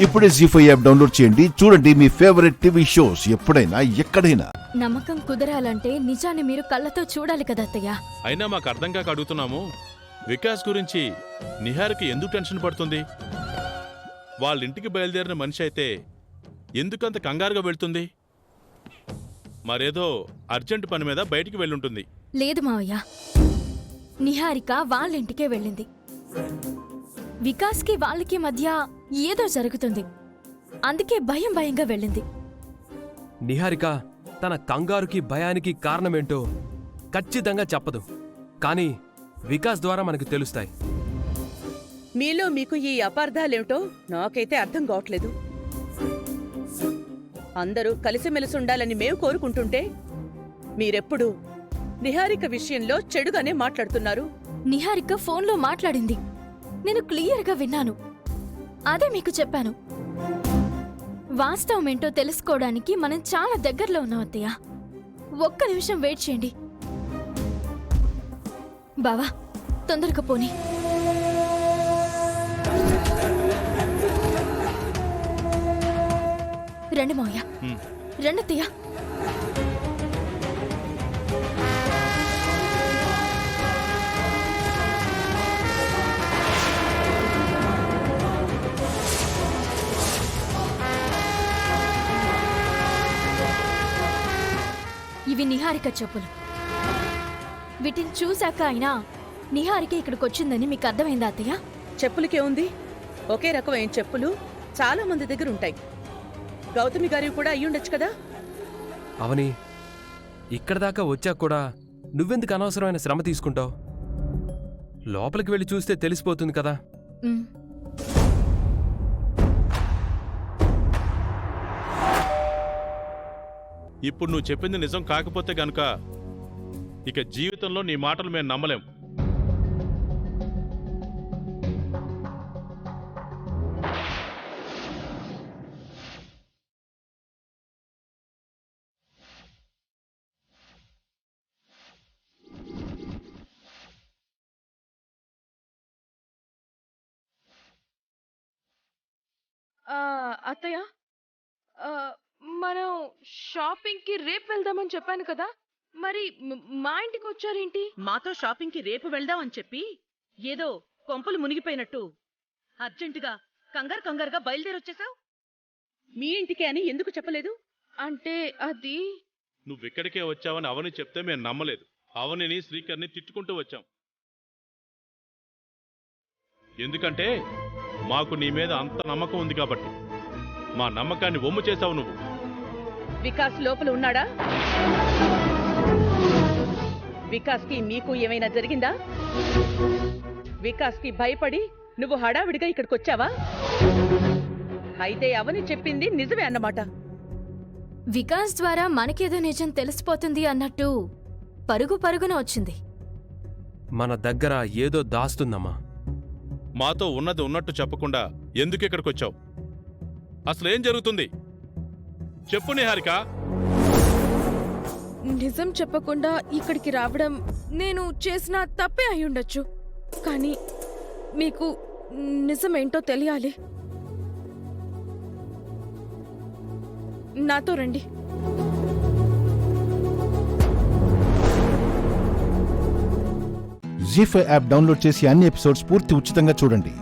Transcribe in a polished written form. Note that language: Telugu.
ఇప్పుడే జీ5 యాప్ డౌన్లోడ్ చేయండి. చూడండి మీ ఫేవరెట్ టీవీ షోస్ ఎప్పుడైనా ఎక్కడైనా. నమ్మకం కుదరాలంటే నిజాన్ని మీరు కళ్ళతో చూడాలి కదా అత్తయ్య. అయినా మాకు అర్థం కాక అడుగుతున్నాము. వికాస్ గురించి నిహార్కి ఎందుకు టెన్షన్ పడుతుంది? వాళ్ళింటికి బయలుదేరిన మనిషి అయితే ఎందుకంత కంగారుగా వెళ్తుంది? మరేదో అర్జెంట్ పని మీద బయటికి వెళ్ళుంటుంది. లేదు మావయ్య, నిహారిక వాళ్ళింటికే వెళ్ళింది. వికాస్కి వాళ్ళకి మధ్య ఏదో జరుగుతుంది, అందుకే భయంగా వెళ్ళింది. నిహారిక తన కంగారుకి భయానికి కారణమేంటో ఖచ్చితంగా చెప్పదు, కానీ వికాస్ ద్వారా మనకు తెలుస్తాయి. మీలో మీకు ఈ అపార్థాలేమిటో నాకైతే అర్థం కావట్లేదు. అందరూ కలిసిమెలిసి ఉండాలని మేము కోరుకుంటుంటే మీరెప్పుడు నిహారిక విషయంలో చెడుగానే మాట్లాడుతున్నారు. నిహారిక ఫోన్లో మాట్లాడింది, నేను క్లియర్గా విన్నాను. అదే మీకు చెప్పాను. వాస్తవమేంటో తెలుసుకోవడానికి మనం చాలా దగ్గరలో ఉన్నాం అత్తయ్య. ఒక్క నిమిషం వెయిట్ చేయండి. బావా, తొందరగా పోనీ. రండి మావయ్య, రండి అత్తయ్య. ఇవి నిహారిక చెప్పులు. వీటిని చూశాక అయినా నిహారిక ఇక్కడికొచ్చిందని మీకు అర్థమైందా అత్తయ్య? చెప్పులకే ఉంది, ఒకే రకమైన చెప్పులు చాలా మంది దగ్గర ఉంటాయి. గౌతమి గారి కూడా అయ్యుండొచ్చు కదా. అవని, ఇక్కడ దాకా వచ్చాక కూడా నువ్వెందుకు అనవసరమైన శ్రమ తీసుకుంటావు? లోపలికి వెళ్ళి చూస్తే తెలిసిపోతుంది కదా. ఇప్పుడు నువ్వు చెప్పింది నిజం కాకపోతే గనుక ఇక జీవితంలో నీ మాటలు మేము నమ్మలేం. అత్తయ్య, మనం షాపింగ్ కి రేపు వెళ్దామని చెప్పాను కదా, మరి మా ఇంటికి వచ్చారేంటి? మాతో షాపింగ్ కి రేపు వెళ్దామని చెప్పి ఏదో కొంపలు మునిగిపోయినట్టు అర్జెంటుగా కంగారుగా బయలుదేరొచ్చేసావు. మీ ఇంటికే అని ఎందుకు చెప్పలేదు? అంటే అది నువ్విక్కడికే వచ్చావని అవని చెప్తే మేము నమ్మలేదు. అవనిని శ్రీకర్ని తిట్టుకుంటూ వచ్చాం. ఎందుకంటే మాకు నీ మీద అంత నమ్మకం ఉంది కాబట్టి. మా నమ్మకాన్ని ఒమ్ము చేశావు నువ్వు. వికాస్ లోపల ఉన్నాడా? వికాస్ కి మీకు ఏమైనా జరిగిందా? వికాస్ కి భయపడి నువ్వు హడావిడిగా ఇక్కడికొచ్చావా? అయితే అవని చెప్పింది నిజమే అన్నమాట. వికాస్ ద్వారా మనకేదో నిజం తెలిసిపోతుంది అన్నట్టు పరుగున వచ్చింది. మన దగ్గర ఏదో దాస్తుందమ్మా. మాతో ఉన్నది ఉన్నట్టు చెప్పకుండా ఎందుకు ఇక్కడికొచ్చావు? అసలేం జరుగుతుంది చెప్పు నిహారిక. నిజం చెప్పకుండా ఇక్కడికి రావడం నేను చేసిన తప్పే అయ్యుండొచ్చు, కానీ మీకు నిజమేంటో తెలియాలి. నాతో రండి. జీ5 యాప్ డౌన్లోడ్ చేసి అన్ని ఎపిసోడ్స్ పూర్తి ఉచితంగా చూడండి.